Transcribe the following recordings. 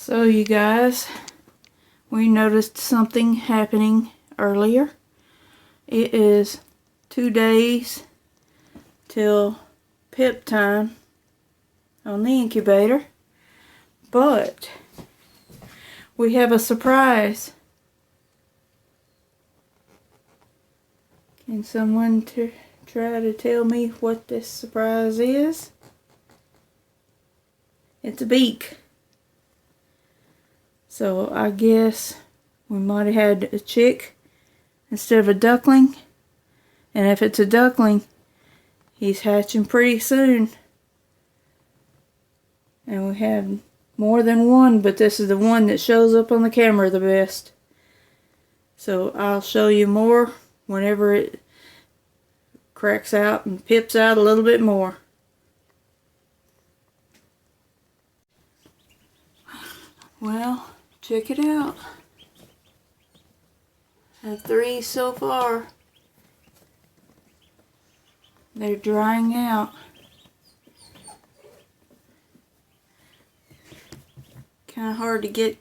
So you guys, we noticed something happening earlier. It is 2 days till pip time on the incubator, but we have a surprise. Can someone try to tell me what this surprise is? It's a beak. So I guess we might have had a chick instead of a duckling. And if it's a duckling, he's hatching pretty soon. And we have more than one, but this is the one that shows up on the camera the best. So I'll show you more whenever it cracks out and pips out a little bit more. Well, check it out. I have 3 so far. They're drying out. Kind of hard to get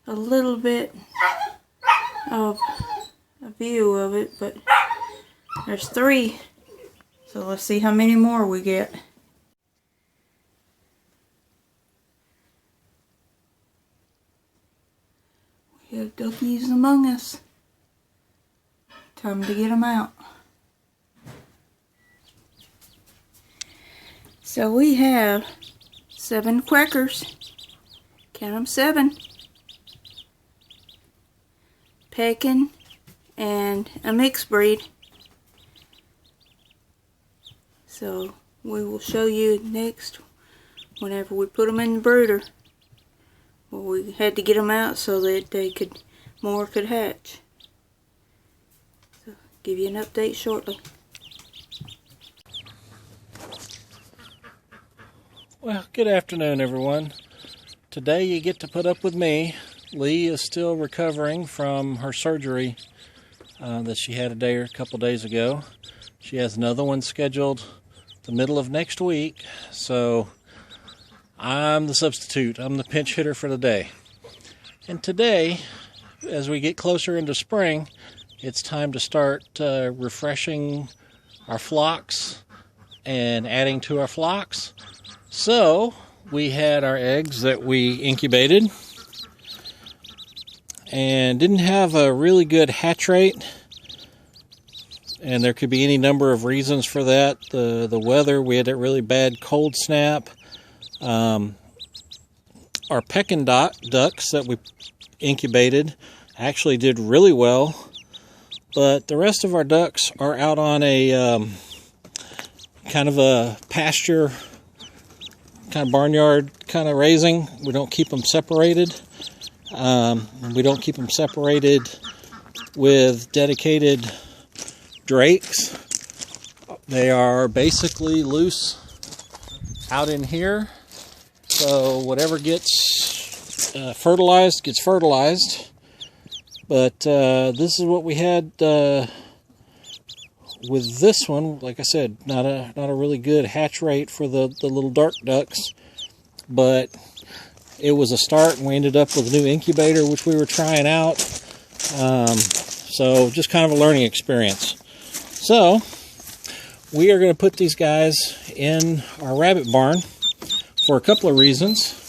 a little bit of a view of it, but there's 3. So let's see how many more we get. We have duckies among us. Time to get them out. So we have 7 quackers. Count them, 7. Pecking and a mixed breed. So we will show you next whenever we put them in the brooder. Well, we had to get them out so that more could hatch. So give you an update shortly. Well, good afternoon, everyone. Today you get to put up with me. Lee is still recovering from her surgery that she had a couple days ago. She has another one scheduled the middle of next week, so I'm the substitute. I'm the pinch hitter for the day. And today, as we get closer into spring, it's time to start refreshing our flocks and adding to our flocks. So we had our eggs that we incubated and didn't have a really good hatch rate, and there could be any number of reasons for that. The weather, we had a really bad cold snap. Our pecking ducks that we incubated actually did really well, but the rest of our ducks are out on a kind of a pasture, kind of barnyard kind of raising. We don't keep them separated. We don't keep them separated with dedicated drakes. They are basically loose out in here. So whatever gets fertilized gets fertilized. But this is what we had with this one. Like I said, not a really good hatch rate for the little dark ducks, but it was a start, and we ended up with a new incubator which we were trying out. So just kind of a learning experience. So we are going to put these guys in our rabbit barn for a couple of reasons.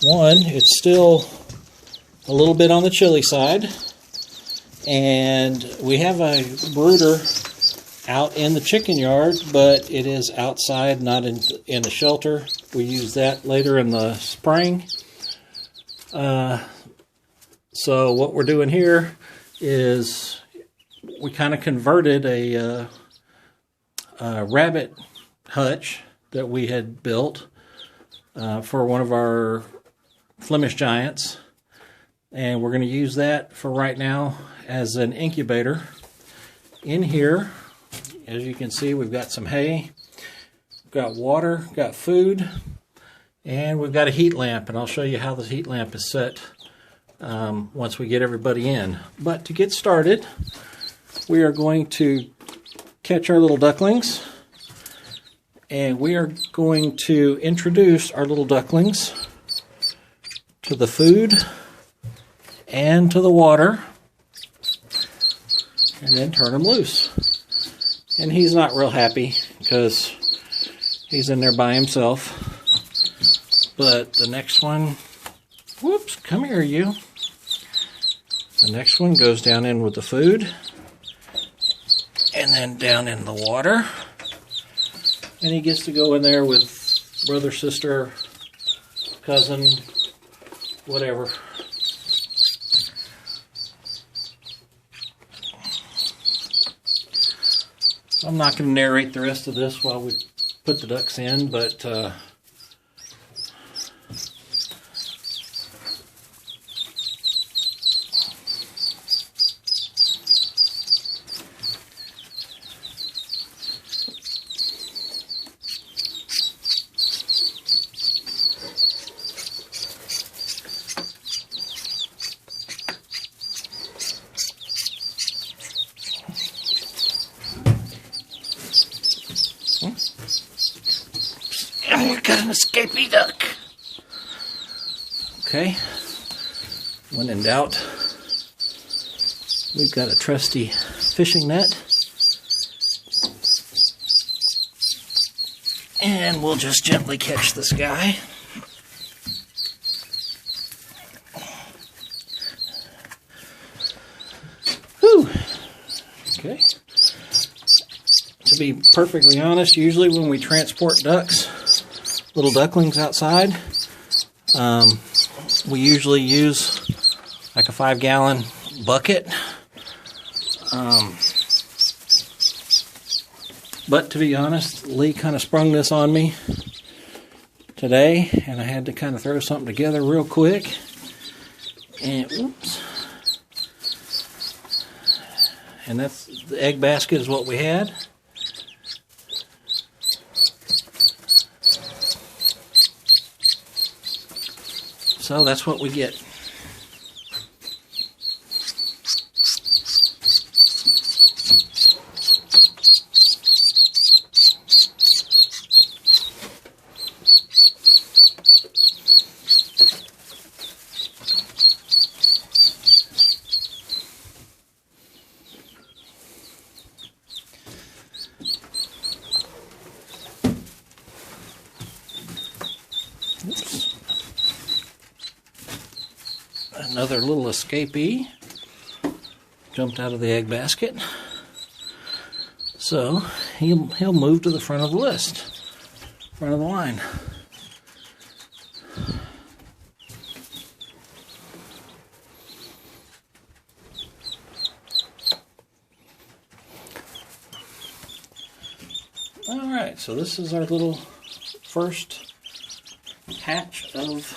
One, it's still a little bit on the chilly side, and we have a brooder out in the chicken yard, but it is outside, not in the shelter. We use that later in the spring. So what we're doing here is we kind of converted a rabbit hutch that we had built for one of our Flemish giants, and we're going to use that for right now as an incubator. In here, as you can see, we've got some hay, we've got water, got food, and we've got a heat lamp, and I'll show you how the heat lamp is set once we get everybody in. But to get started, we are going to catch our little ducklings, and we are going to introduce our little ducklings to the food and to the water, and then turn him loose. And he's not real happy because he's in there by himself. But the next one, whoops, come here you. The next one goes down in with the food and then down in the water. And he gets to go in there with brother, sister, cousin, whatever. I'm not going to narrate the rest of this while we put the ducks in, but oh, we got an escapee duck. Okay, when in doubt, we've got a trusty fishing net, and we'll just gently catch this guy. Whew. Okay. To be perfectly honest, usually when we transport ducks, little ducklings outside, we usually use like a 5-gallon bucket. But to be honest, Lee kind of sprung this on me today, and I had to kind of throw something together real quick. And oops. And that's the egg basket is what we had. So that's what we get. Oops. Another little escapee jumped out of the egg basket. So he'll move to the front of the list, front of the line. All right, so this is our little first hatch of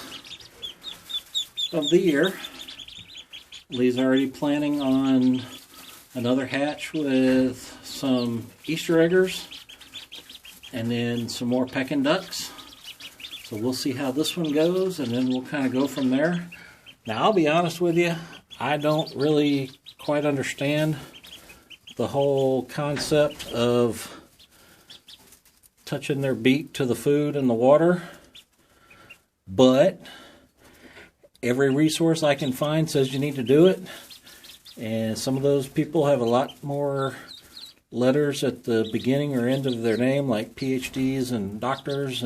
the year. Lee's already planning on another hatch with some Easter eggers and then some more pecking ducks. So we'll see how this one goes, and then we'll kind of go from there. Now, I'll be honest with you, I don't really quite understand the whole concept of touching their beak to the food and the water, but every resource I can find says you need to do it, and some of those people have a lot more letters at the beginning or end of their name, like PhDs and doctors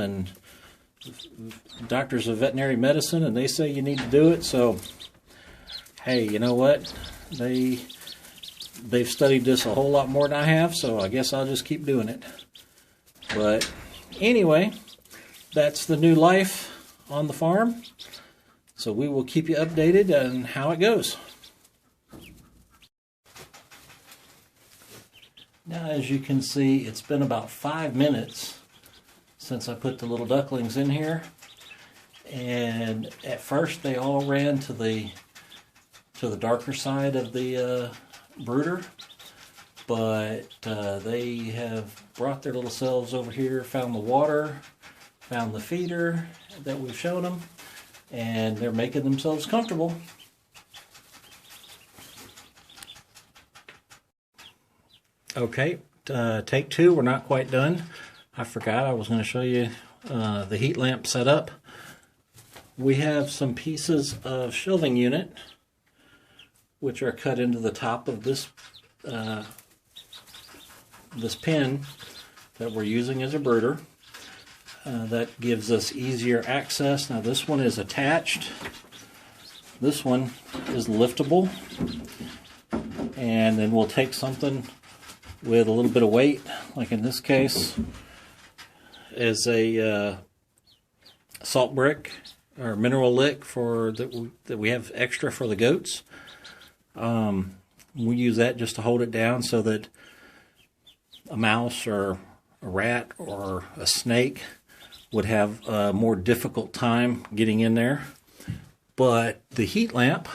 of veterinary medicine, and they say you need to do it. So hey, you know what, they've studied this a whole lot more than I have, so I guess I'll just keep doing it. But anyway, that's the new life on the farm. So we will keep you updated on how it goes. Now, as you can see, it's been about 5 minutes since I put the little ducklings in here. And at first they all ran to the darker side of the brooder. But they have brought their little selves over here, found the water, found the feeder that we've shown them, and they're making themselves comfortable. Okay, take two. We're not quite done. I forgot I was going to show you the heat lamp setup. we have some pieces of shelving unit which are cut into the top of this this pin that we're using as a brooder. That gives us easier access. Now this one is attached. This one is liftable, and then we'll take something with a little bit of weight, like in this case is a salt brick or mineral lick for that we have extra for the goats. We use that just to hold it down so that a mouse or a rat or a snake would have a more difficult time getting in there. But the heat lamp,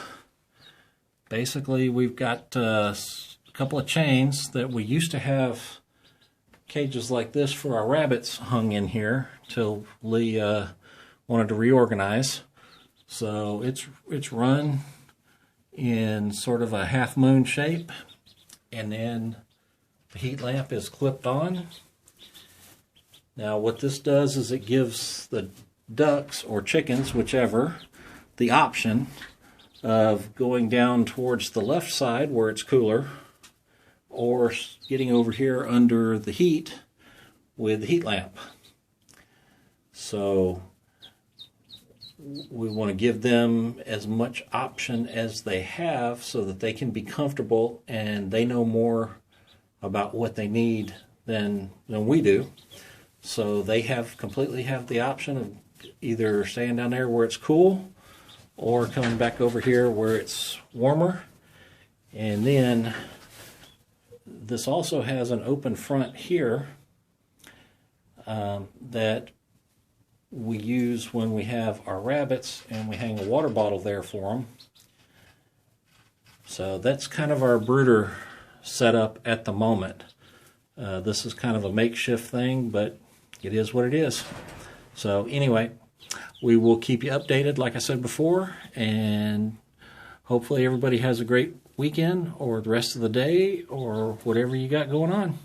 basically we've got a couple of chains that we used to have cages like this for our rabbits hung in here till Lee wanted to reorganize. So it's run in sort of a half moon shape, and then the heat lamp is clipped on. Now what this does is it gives the ducks or chickens, whichever, the option of going down towards the left side where it's cooler, or getting over here under the heat with the heat lamp. So we want to give them as much option as they have so that they can be comfortable and they know more about what they need than we do. So they completely have the option of either staying down there where it's cool or coming back over here where it's warmer. And then this also has an open front here that we use when we have our rabbits and we hang a water bottle there for them. So that's kind of our brooder setup at the moment. This is kind of a makeshift thing, but it is what it is. So anyway, we will keep you updated like I said before, and hopefully everybody has a great weekend or the rest of the day or whatever you got going on.